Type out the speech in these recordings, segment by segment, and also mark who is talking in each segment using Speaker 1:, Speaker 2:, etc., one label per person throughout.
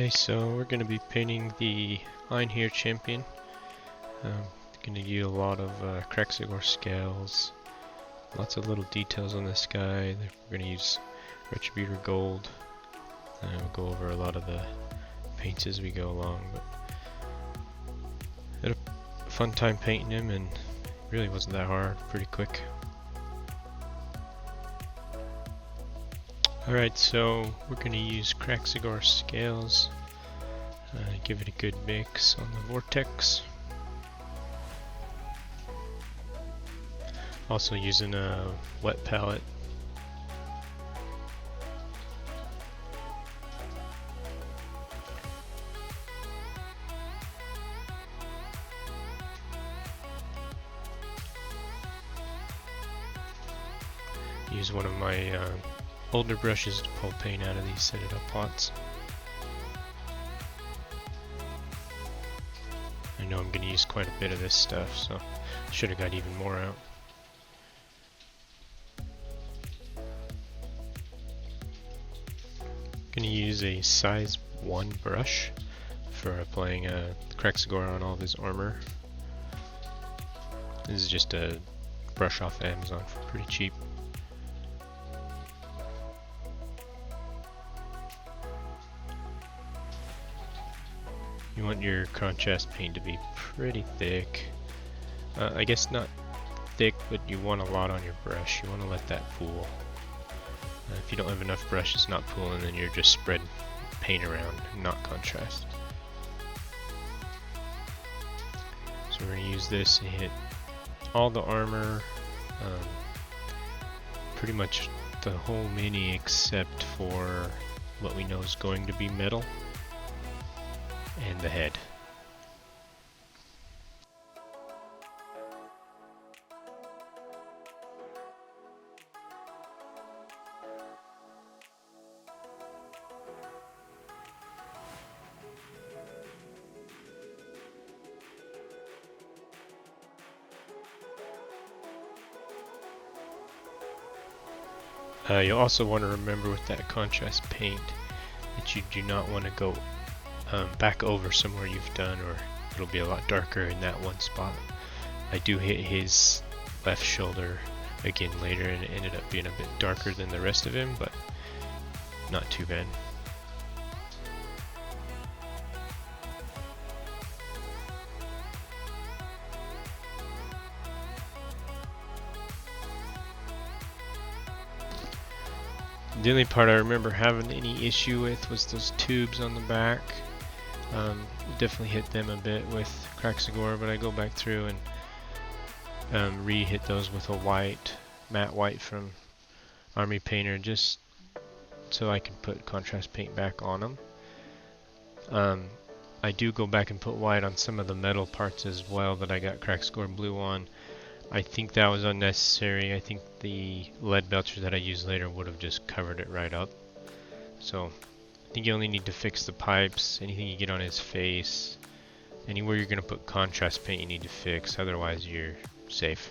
Speaker 1: Okay, so we're going to be painting the Einhyr champion. Going to use a lot of Krexigor scales, lots of little details on this guy. We're going to use Retributor Gold, and we'll go over a lot of the paints as we go along. But had a fun time painting him, and really wasn't that hard, pretty quick. Alright, so we're going to use Krexigor scales, give it a good mix on the vortex. Also using a wet palette. Use one of my older brushes to pull paint out of these set it up pots. I know I'm going to use quite a bit of this stuff, so I should have got even more out. Going to use a size 1 brush for applying Krexigor on all of his armor. This is just a brush off Amazon for pretty cheap. You want your contrast paint to be pretty thick. I guess not thick, but you want a lot on your brush. You want to let that pool. If you don't have enough brush, it's not pooling, then you're just spreading paint around, not contrast. So we're going to use this to hit all the armor, pretty much the whole mini except for what we know is going to be metal. And the head. You'll also want to remember with that contrast paint that you do not want to go back over somewhere you've done, or it'll be a lot darker in that one spot. I do hit his left shoulder again later, and it ended up being a bit darker than the rest of him, but not too bad. The only part I remember having any issue with was those tubes on the back. Definitely hit them a bit with Krexigor, but I go back through and re-hit those with a white, matte white from Army Painter, just so I can put contrast paint back on them. I do go back and put white on some of the metal parts as well that I got Krexigor blue on. I think that was unnecessary. I think the lead belcher that I use later would have just covered it right up. So I think you only need to fix the pipes, anything you get on his face, anywhere you're going to put contrast paint you need to fix, otherwise you're safe.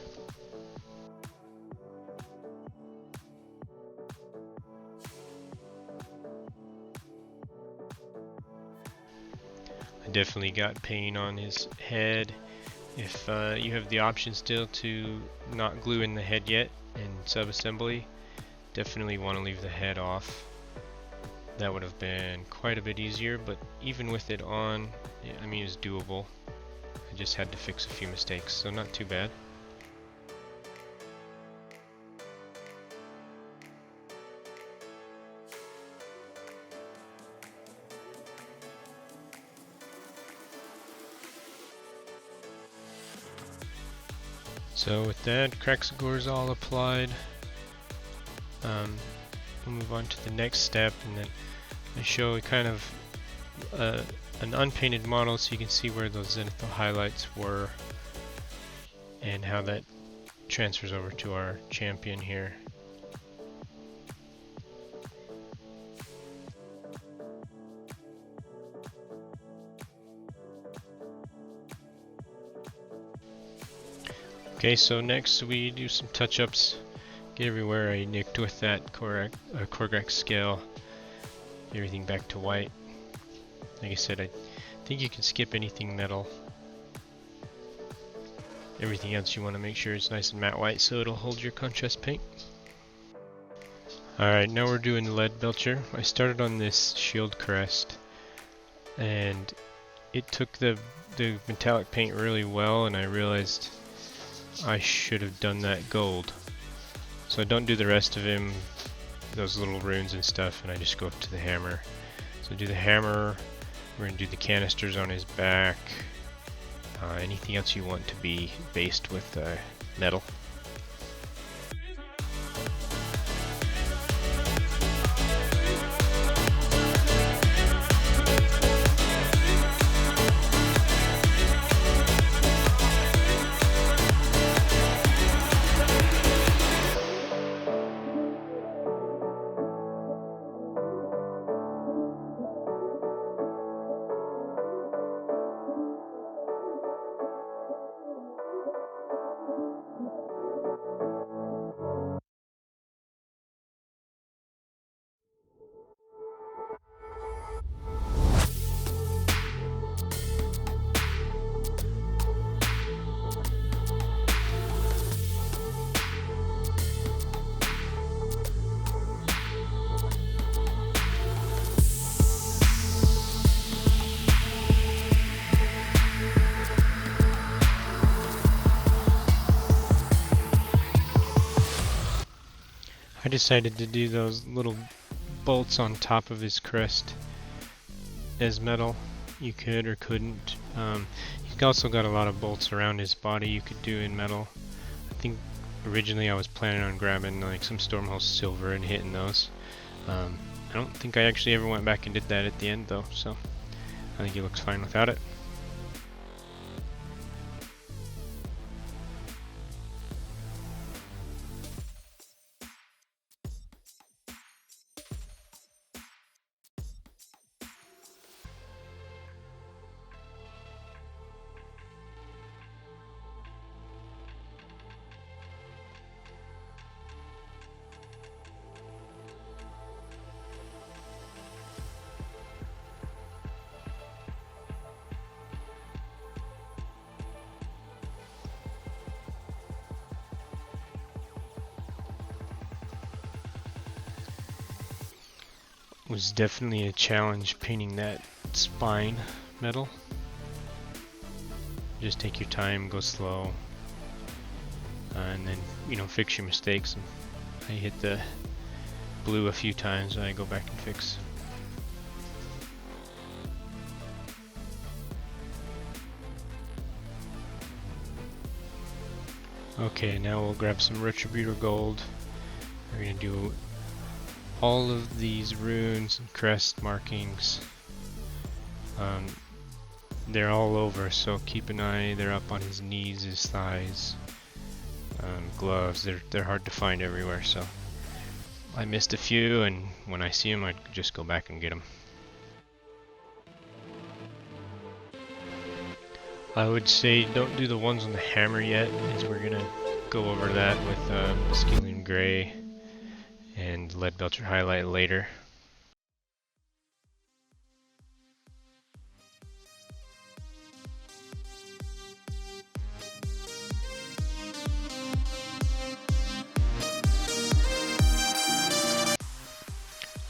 Speaker 1: I definitely got paint on his head. If you have the option still to not glue in the head yet in sub-assembly, definitely want to leave the head off. That would have been quite a bit easier, but even with it on, I mean, it's doable. I just had to fix a few mistakes, so not too bad. So with that, Krexigor is all applied. We'll move on to the next step, and then I show kind of an unpainted model so you can see where those zenithal highlights were and how that transfers over to our champion here. Okay, so next we do some touch-ups. Get everywhere I nicked with that Korgrex scale. Everything back to white. Like I said, I think you can skip anything metal. Everything else you want to make sure it's nice and matte white so it'll hold your contrast paint. Alright, now we're doing the lead belcher. I started on this shield crest and it took the metallic paint really well, and I realized I should have done that gold. So I don't do the rest of him, those little runes and stuff, and I just go up to the hammer. So do the hammer, we're going to do the canisters on his back, anything else you want to be based with metal. I decided to do those little bolts on top of his crest as metal. You could or couldn't. He's also got a lot of bolts around his body you could do in metal. I think originally I was planning on grabbing like some Stormhost silver and hitting those. I don't think I actually ever went back and did that at the end though, so I think he looks fine without it. Was definitely a challenge painting that spine metal. Just take your time, go slow, and then, you know, fix your mistakes. And I hit the blue a few times and I go back and fix. Okay, now we'll grab some Retributor Gold. We're going to do all of these runes and crest markings. They're all over, so keep an eye. They're up on his knees, his thighs, gloves. They're hard to find everywhere, so I missed a few, and when I see them I just go back and get them. I would say don't do the ones on the hammer yet, as we're gonna go over that with Skillian Gray and Lead Belcher Highlight later.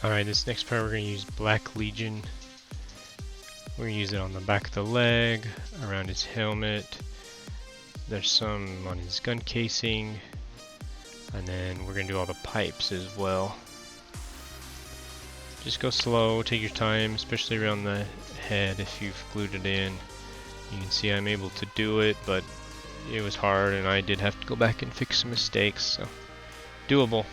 Speaker 1: Alright, this next part we're going to use Black Legion. We're going to use it on the back of the leg, around his helmet. There's some on his gun casing. And then we're going to do all the pipes as well. Just go slow, take your time, especially around the head if you've glued it in. You can see I'm able to do it, but it was hard and I did have to go back and fix some mistakes, so doable.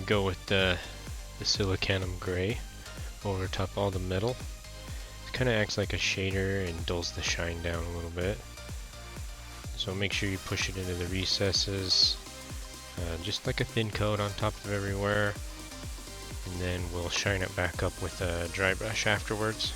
Speaker 1: go with the silicanum gray over top all the metal. It kind of acts like a shader and dulls the shine down a little bit. So make sure you push it into the recesses, just like a thin coat on top of everywhere, and then we'll shine it back up with a dry brush afterwards.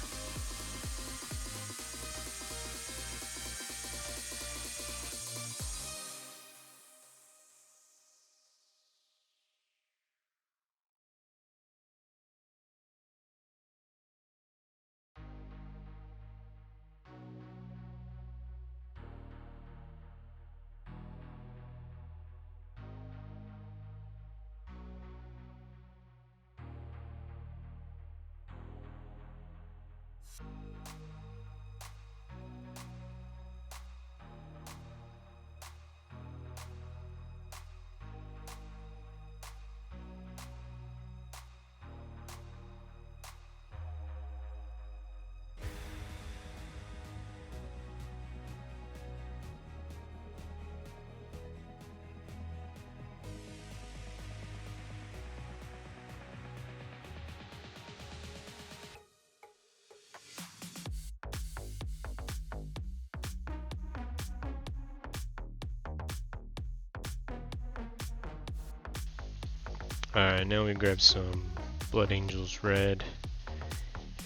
Speaker 1: Alright, now we grab some Blood Angels Red,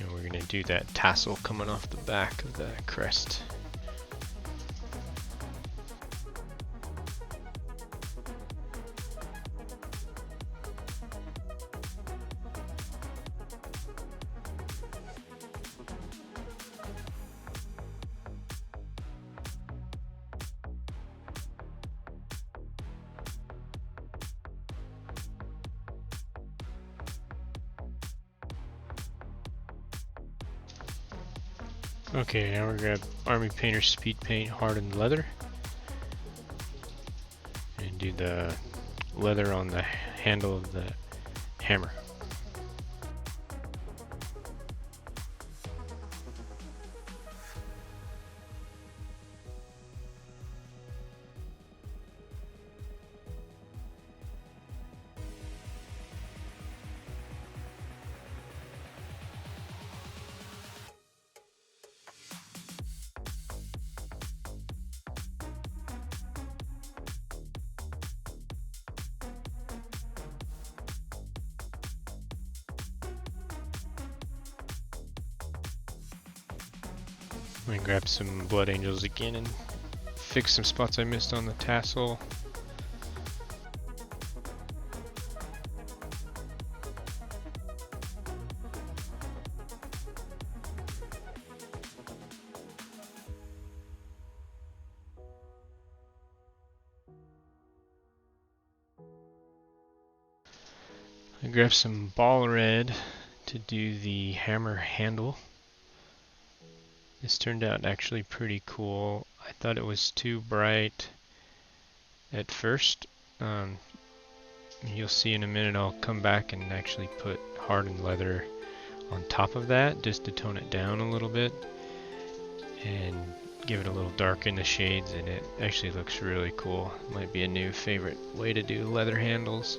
Speaker 1: and we're going to do that tassel coming off the back of the crest. Okay, now we're going to grab Army Painter Speed Paint Hardened Leather and do the leather on the handle of the hammer. I'm gonna grab some Blood Angels again and fix some spots I missed on the tassel. I grabbed some Ball Red to do the hammer handle. This turned out actually pretty cool. I thought it was too bright at first. You'll see in a minute I'll come back and actually put hardened leather on top of that just to tone it down a little bit and give it a little dark in the shades, and it actually looks really cool. Might be a new favorite way to do leather handles.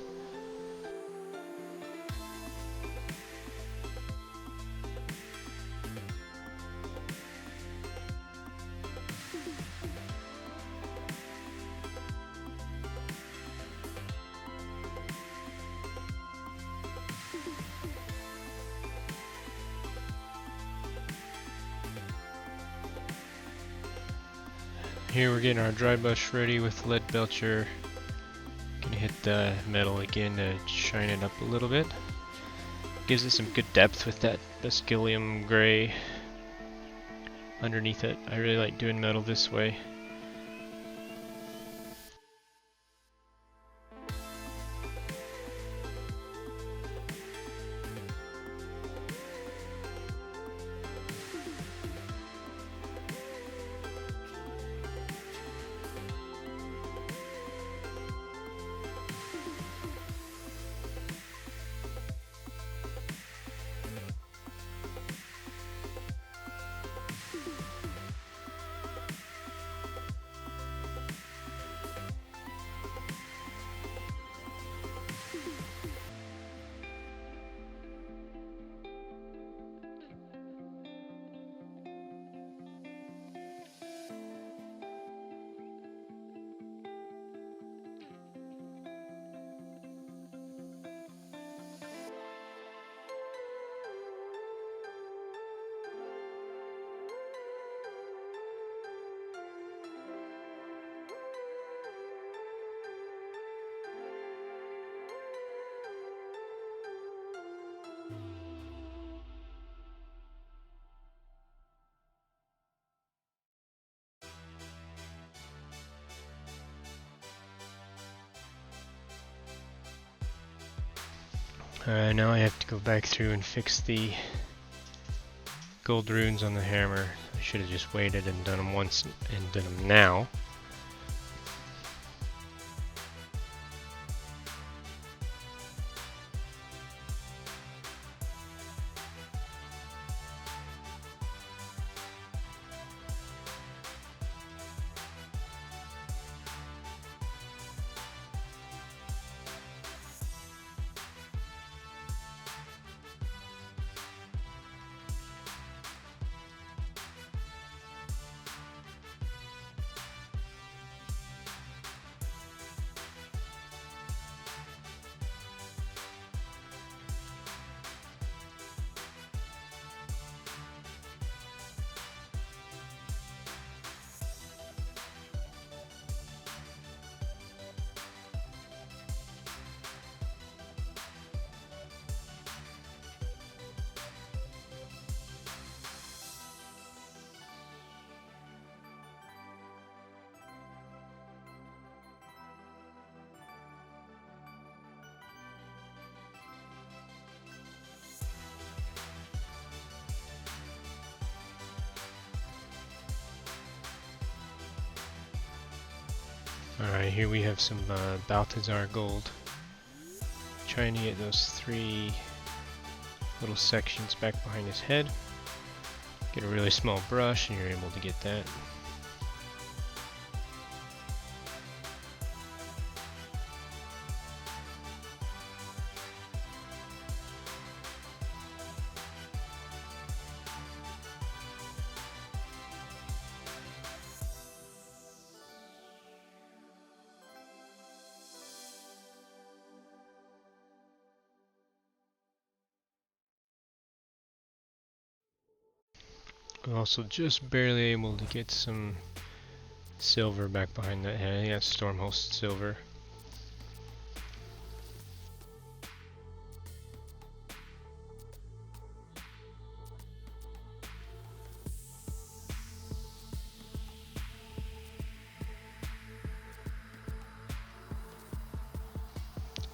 Speaker 1: Here we're getting our dry brush ready with lead belcher. Gonna hit the metal again to shine it up a little bit. Gives it some good depth with that Basilium gray underneath it. I really like doing metal this way. Now I have to go back through and fix the gold runes on the hammer. I should have just waited and done them once and done them now. Alright, here we have some Balthazar gold. Trying to get those 3 little sections back behind his head. Get a really small brush and you're able to get that. I'm also just barely able to get some silver back behind that head. Yeah, Stormhost silver.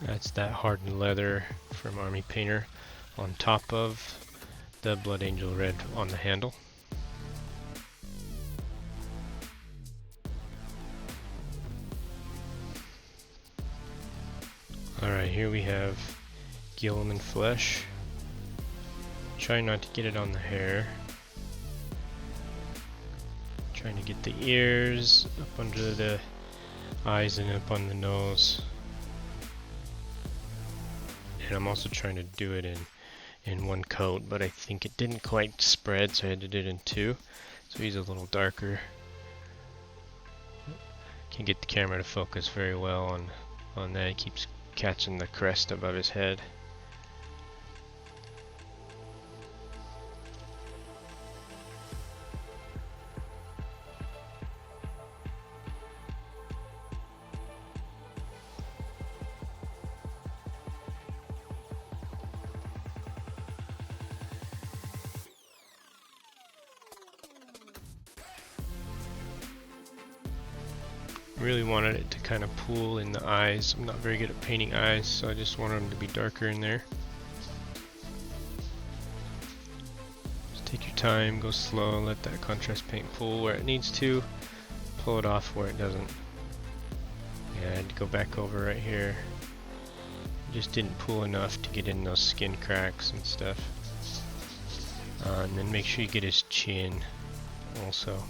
Speaker 1: That's that hardened leather from Army Painter on top of the Blood Angel red on the handle. Alright, here we have Gilliman flesh. Try not to get it on the hair. Trying to get the ears up under the eyes and up on the nose. And I'm also trying to do it in one coat, but I think it didn't quite spread, so I had to do it in 2. So he's a little darker. Can't get the camera to focus very well on that. It keeps catching the crest above his head. Really wanted it to kind of pool in the eyes. I'm not very good at painting eyes, so I just wanted them to be darker in there. Just take your time, go slow, let that contrast paint pool where it needs to. Pull it off where it doesn't. Yeah, I had to go back over right here. Just didn't pool enough to get in those skin cracks and stuff. And then make sure you get his chin also.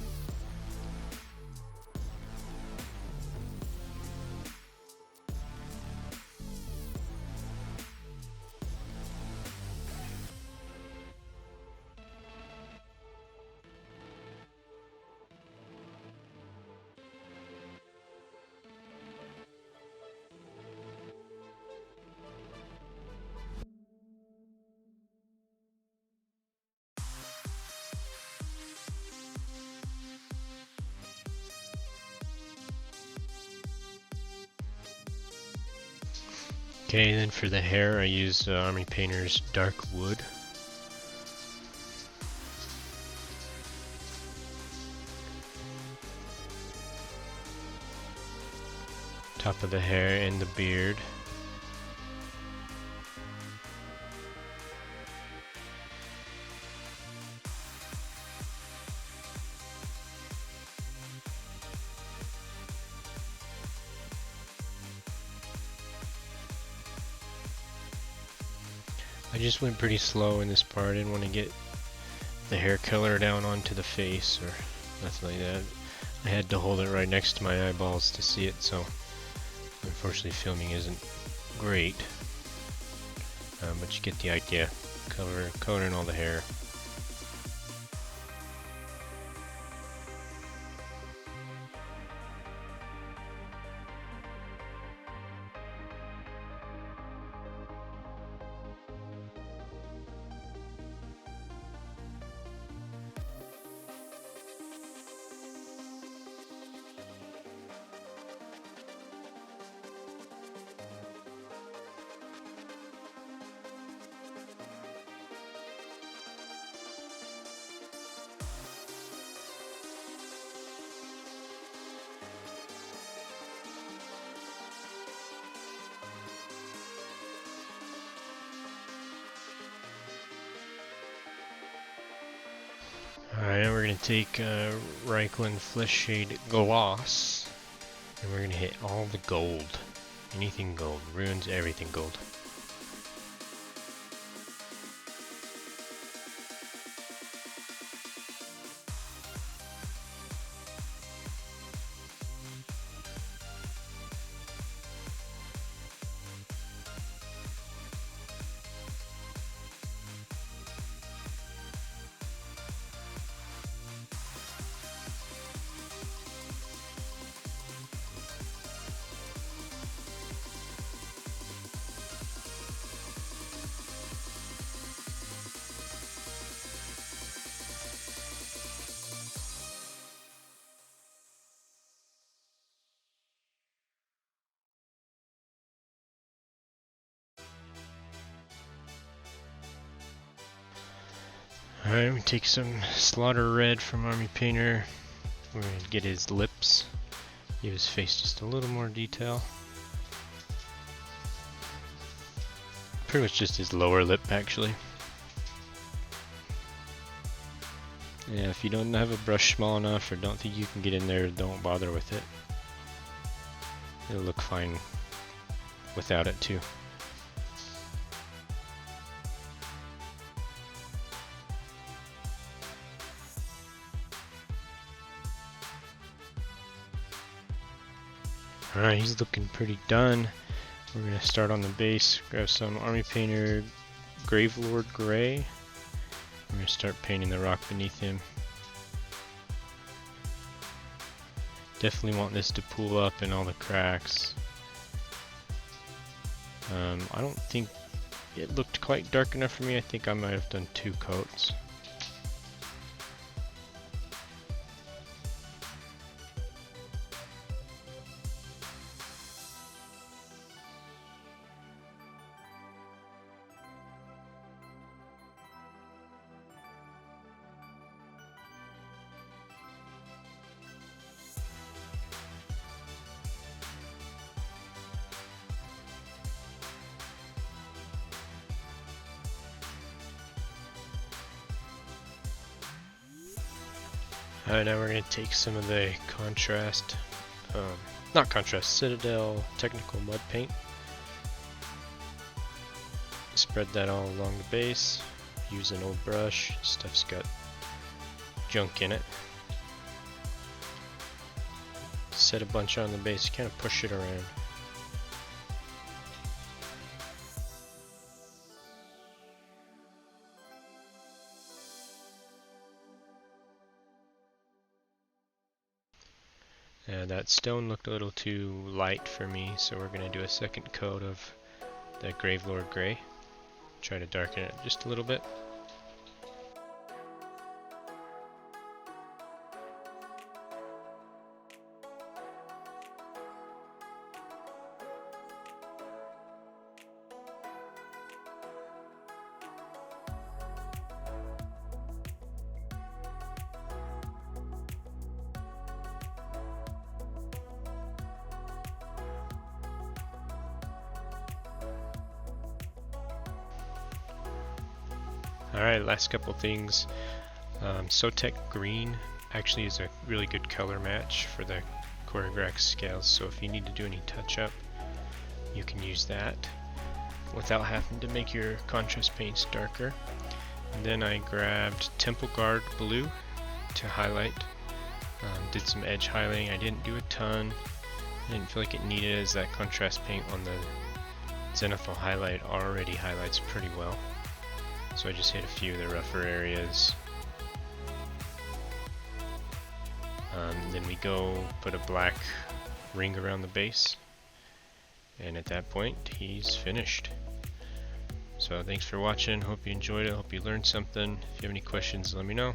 Speaker 1: Okay, then for the hair I use Army Painter's Dark Wood. Top of the hair and the beard. I just went pretty slow in this part. I didn't want to get the hair color down onto the face or nothing like that. I had to hold it right next to my eyeballs to see it, so unfortunately filming isn't great. But you get the idea. Coloring all the hair. Alright, now we're going to take Reichland Flesh Shade Gloss, and we're going to hit all the gold. Anything gold. Ruins everything gold. Alright, we take some Slaughter Red from Army Painter. We're going to get his lips. Give his face just a little more detail. Pretty much just his lower lip, actually. Yeah, if you don't have a brush small enough or don't think you can get in there, don't bother with it. It'll look fine without it too. Alright, he's looking pretty done. We're going to start on the base, grab some Army Painter Gravelord Gray. We're going to start painting the rock beneath him. Definitely want this to pool up in all the cracks. I don't think it looked quite dark enough for me. I think I might have done 2 coats. Alright, now we're going to take some of the contrast, Citadel Technical Mud Paint. Spread that all along the base. Use an old brush. Stuff's got junk in it. Set a bunch on the base, kind of push it around. That stone looked a little too light for me, so we're going to do a second coat of the Gravelord Gray. Try to darken it just a little bit. Alright, last couple things. Sotek Green actually is a really good color match for the choreographed scales, so if you need to do any touch up, you can use that. without having to make your contrast paints darker. And then I grabbed Temple Guard Blue to highlight. Did some edge highlighting. I didn't do a ton. I didn't feel like it needed, as that contrast paint on the Zenithal highlight already highlights pretty well. So I just hit a few of the rougher areas. Then we go put a black ring around the base, and at that point he's finished. So thanks for watching, hope you enjoyed it, hope you learned something. If you have any questions, let me know.